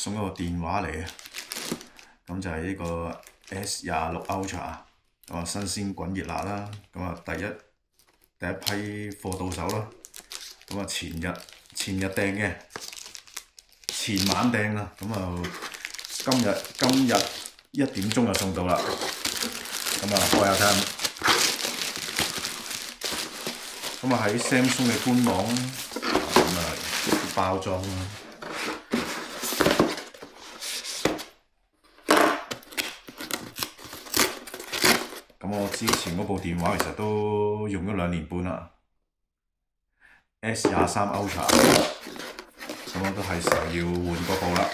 送一個電話嚟，咁就係呢個 S26 Ultra， 咁啊新鮮滾熱辣啦，咁啊第一批貨到手啦，咁啊前日訂嘅，前晚訂啦，咁啊今日1點鐘就送到啦，咁啊開下睇下，咁啊喺 Samsung 嘅官網咁啊包裝啦。咁我之前嗰部電話其實都用咗2年半啦 ，S23 Ultra， 咁我都係時候要換嗰部啦。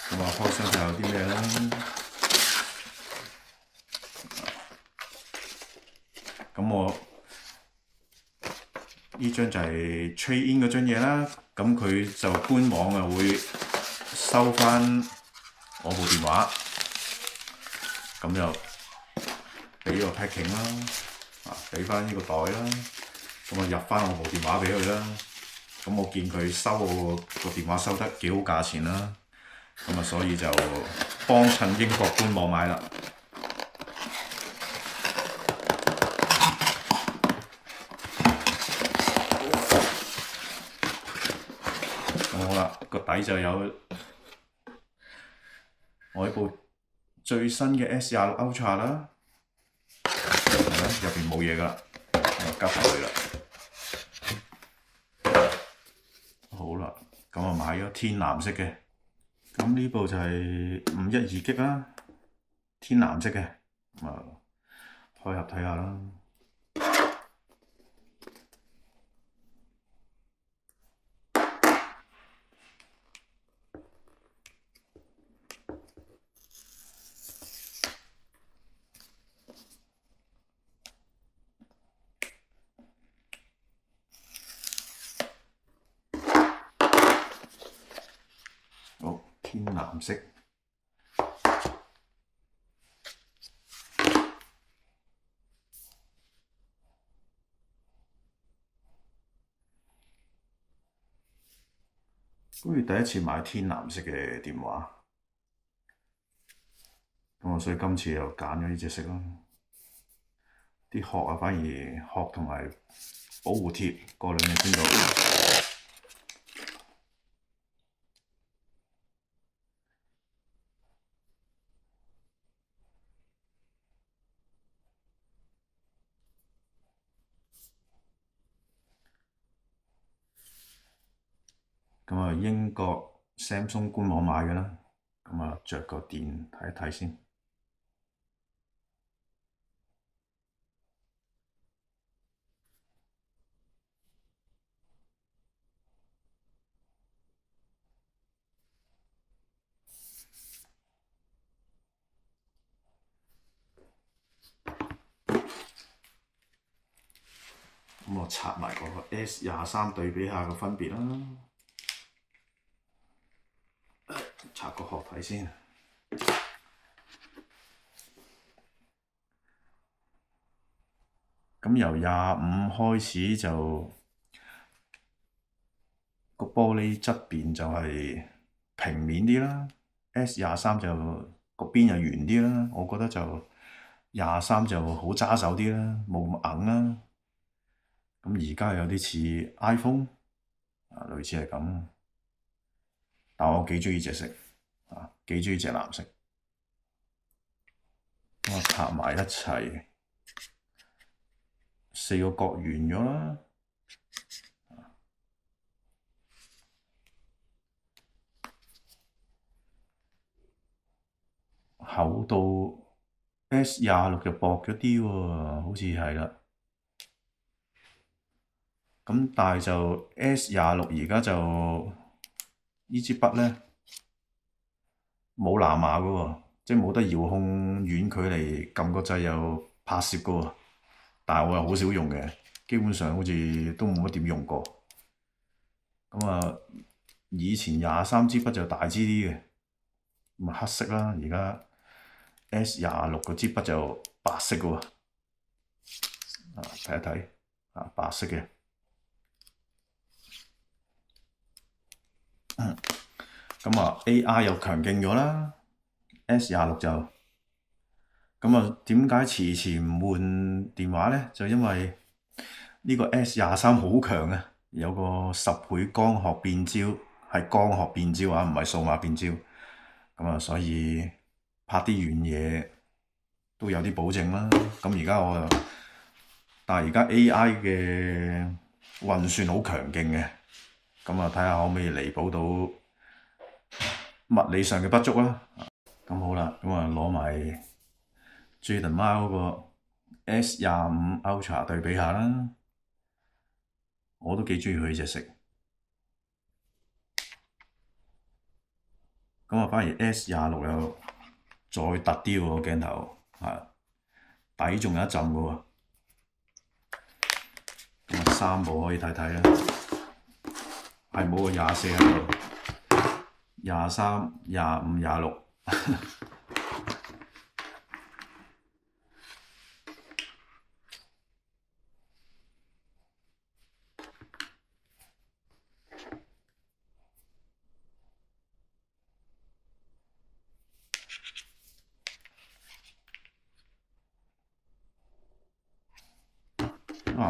咁啊開箱睇下有啲咩啦。咁我呢張就係 trade in 嗰張嘢啦，咁佢就官網啊會收翻我部電話。咁就俾個 packing 啦，俾翻呢個袋啦，咁啊入翻我部電話俾佢啦。咁我見佢收我個電話收得幾好價錢啦，咁啊所以就幫襯英國官網買啦。好啦，個底就有我呢部最新嘅 S26 Ultra 啦，入邊冇嘢噶啦，我急佢啦。好啦，咁我買咗天藍色嘅，咁呢部就係512G啦，天藍色嘅，咁啊開盒睇下啦。好，天藍色。好似第一次買天藍色嘅電話，咁所以今次又揀咗呢隻色咯。啲殼啊，反而殼同埋保護貼過2日先到。咁啊，英國 Samsung 官網買嘅啦，咁啊着個電睇一睇先。咁我拆埋個 S23對比下個分別啦。拆個殼睇先。咁由25開始就個玻璃側邊就係平面啲啦，S23就個邊又圓啲啦。我覺得就23就好揸手啲啦，冇咁硬啦。咁而家有啲似 iPhone 啊，類似係咁。但我幾鍾意隻色啊，幾鍾意隻藍色。咁我拍埋一齊，4個角圓咗啦。厚度 S26就薄咗啲喎，好似係啦。咁但係就 S26而家就呢支筆咧冇藍牙嘅喎，即係冇得遙控遠距離撳個掣又拍攝嘅喎。但係我又好少用嘅，基本上好似都冇乜點用過。咁啊，以前23支筆就大支啲嘅，咁啊黑色啦。而家 S26嗰支筆就白色嘅喎，睇一睇白色嘅。咁啊 AI 又強勁咗啦，S26就咁啊，點解遲遲唔換電話咧？就因為呢個 S23好強啊，有個10倍光學變焦，係光學變焦啊，唔係數碼變焦。咁啊，所以拍啲遠嘢都有啲保證啦。咁而家但係而家 AI 嘅運算好強勁嘅，咁啊睇下可唔可以彌補到物理上嘅不足啦。咁好啦，咁啊攞埋 Jayden 貓嗰個 S25 Ultra 對比下啦，我都幾中意佢呢隻色。咁啊，反而 S26又再突啲喎鏡頭，底仲有一浸嘅喎。咁啊，三部可以睇睇啦，係冇個24喺度，23、25、26。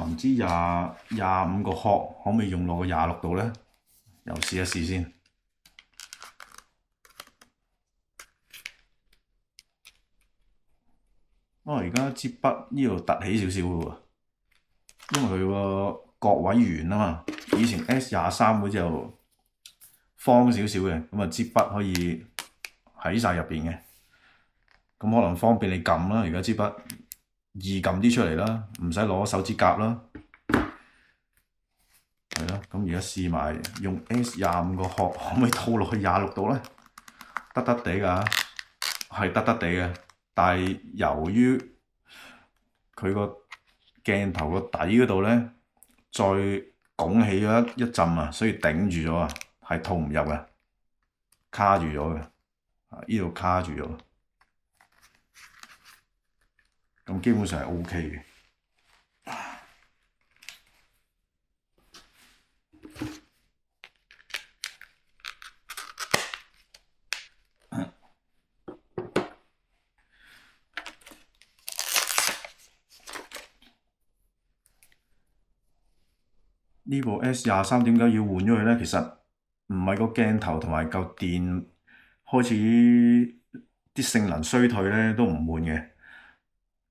唔知25個殼可唔可以用落個26度咧？又試一試先。而家支筆呢度凸起少少嘅喎，因為佢個角位圓啊嘛。以前 S23嗰隻就方少少嘅，咁啊支筆可以喺晒入邊嘅，咁可能方便你撳啦。而家支筆易撳啲出嚟啦，唔使攞手指甲啦。係咯，咁而家試埋用 S25個殼，可唔可以套落去26度咧？得得地㗎，係得得地嘅。但係由於佢個鏡頭個底嗰度咧，再拱起咗一陣啊，所以頂住咗啊，係套唔入嘅，卡住咗嘅。呢度卡住咗，咁基本上係 OK 嘅。呢部 S23點解要換咗佢咧？其實唔係個鏡頭同埋嚿電開始啲性能衰退咧，都唔換嘅。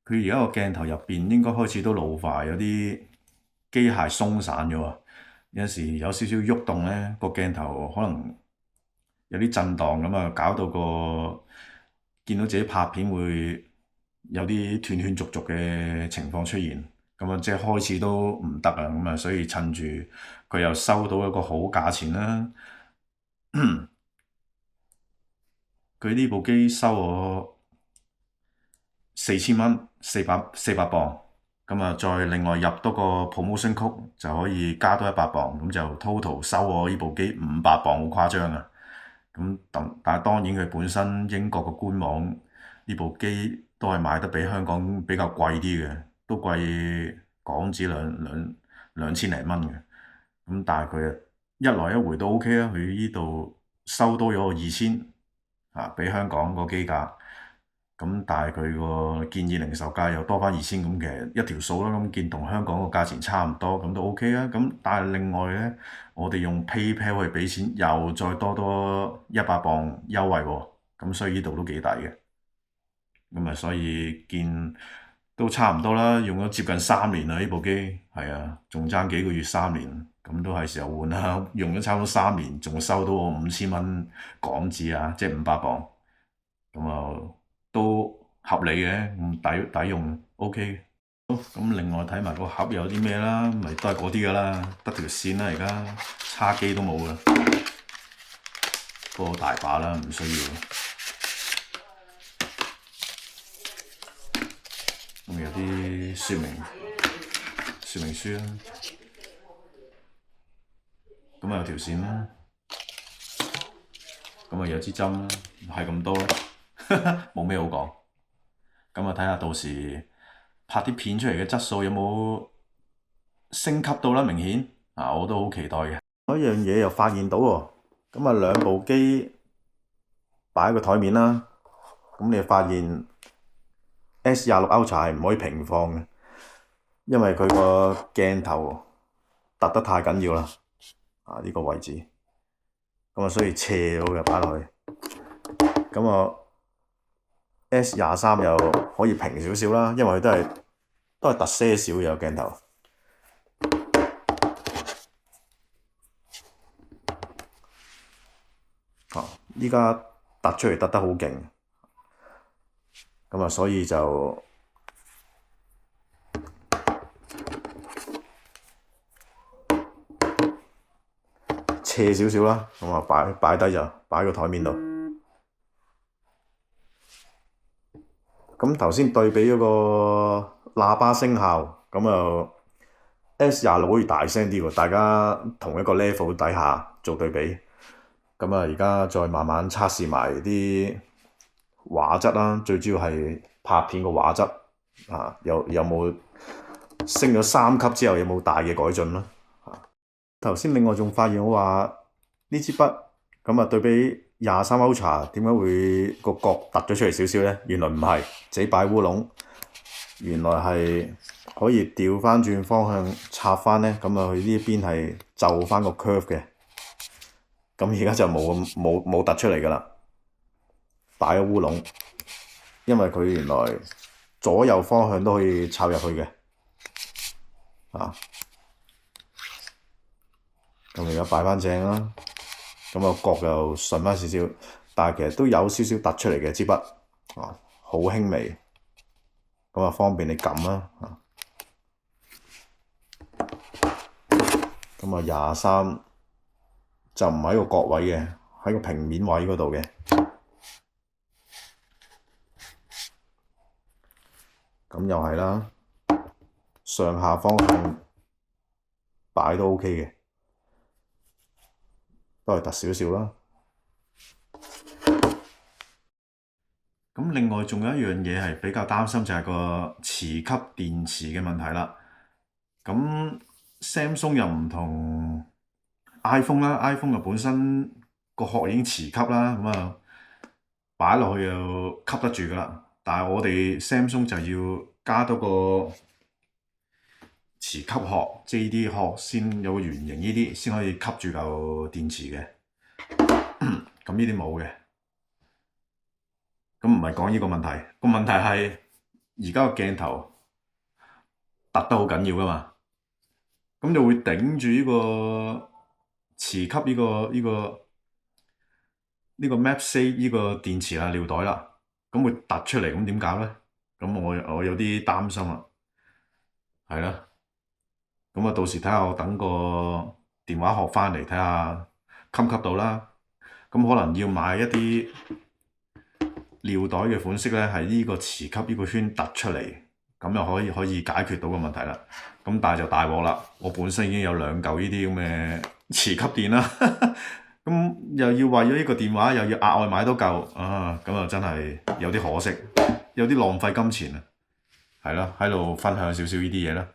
佢而家個鏡頭入邊應該開始都老化，有啲機械鬆散咗啊！有時有少少喐動咧，個鏡頭可能有啲震盪咁啊，搞到見到自己拍片會有啲斷斷續續嘅情況出現。咁啊，即係開始都唔得啊！咁啊，所以趁住佢又收到一個好價錢啦，佢呢部機收我4000蚊，400磅，咁啊，再另外入多個 promotion code 就可以加多100磅，咁就 total 收我呢部機500磅，好誇張啊！咁但係當然佢本身英國個官網呢部機都係賣得比香港比較貴啲嘅，都貴港紙2000零蚊嘅。咁但係佢一來一回都 OK 啦，佢呢度收多咗個2000比香港個機價。咁但係佢個建議零售價又多翻2000，咁其實一條數啦。咁見同香港個價錢差唔多，咁都 OK 啊。咁但係另外咧，我哋用 PayPal 去俾錢，又再多100磅優惠喎。咁所以呢度都幾抵嘅。咁啊，所以見都差唔多啦，用咗接近3年啦呢部機，係啊，仲爭幾個月3年，咁都係時候換啦。用咗差唔多3年，仲收到我5000蚊港紙啊，即係500磅，咁啊都合理嘅，抵用 OK。好，咁另外睇埋個盒有啲咩啦，咪都係嗰啲噶啦，得條線啦，而家叉機都冇啦，不過大把啦，唔需要。咁有啲說明書啦，咁啊有條線啦，咁啊有支針啦，係咁多啦，冇咩好講。咁啊睇下到時拍啲片出嚟嘅質素有冇升級到啦，明顯啊，我都好期待嘅。有一樣嘢又發現到喎，咁啊兩部機擺喺個台面啦，咁你發現 S26 Ultra 係唔可以平放嘅，因為佢個鏡頭凸得太緊要啦，呢個位置，咁啊所以斜咗嘅擺落去，咁啊 S23又可以平少少啦，因為佢都係凸些少嘅鏡頭。依家凸出嚟凸得好勁，咁啊所以就斜少少啦，咁啊擺低就擺喺個台面度。咁頭先對比嗰個喇叭聲效，咁啊 S26好似大聲啲喎，大家同一個 level 底下做對比。咁啊，而家再慢慢測試埋啲畫質啦，最主要係拍片個畫質有冇升咗3級之後有冇大嘅改進啦？頭先另外仲發現我話呢支筆咁啊，對比23 Ultra 點解會個角突咗出嚟少少咧？原來唔係自己擺烏龍，原來係可以調翻轉方向插翻咧，咁啊佢呢邊係就翻個 curve 嘅。咁而家就冇突出嚟㗎啦，擺咗烏龍，因為佢原來左右方向都可以插入去嘅，咁而家擺翻正啦，咁個角又順翻少少，但係其實都有少少突出嚟嘅支筆，好輕微，咁啊方便你撳啦，咁啊23。就唔喺個角位嘅，喺個平面位嗰度嘅。咁又係啦，上下方向擺都 OK 嘅，都係凸少少啦。咁另外仲有一樣嘢係比較擔心，就係個磁吸電池嘅問題啦。咁 Samsung 又唔同 iPhone 啦，iPhone 本身個殼已經磁吸啦，咁啊擺落去又吸得住噶啦。但係我哋 Samsung 就要加多個磁吸殼，即係呢啲殼先有個圓形，呢啲先可以吸住嚿電池嘅。咁呢啲冇嘅。咁唔係講呢個問題，個問題係而家個鏡頭凸得好緊要噶嘛，咁就會頂住呢個磁吸呢個 MagSafe 呢個電池啦、尿袋啦，咁會突出嚟，咁點搞咧？咁我有啲擔心啦，係啦，咁啊到時睇下我等個電話殼翻嚟睇下吸唔吸到啦，咁可能要買一啲尿袋嘅款式咧，係呢個磁吸呢個圈突出嚟，咁又可以解決到個問題啦。咁但係就大鑊啦，我本身已經有2嚿呢啲咁嘅磁吸電啦，咁又要為咗呢個電話又要額外買多嚿咁啊真係有啲可惜，有啲浪費金錢啊，係咯，喺度分享少少呢啲嘢啦。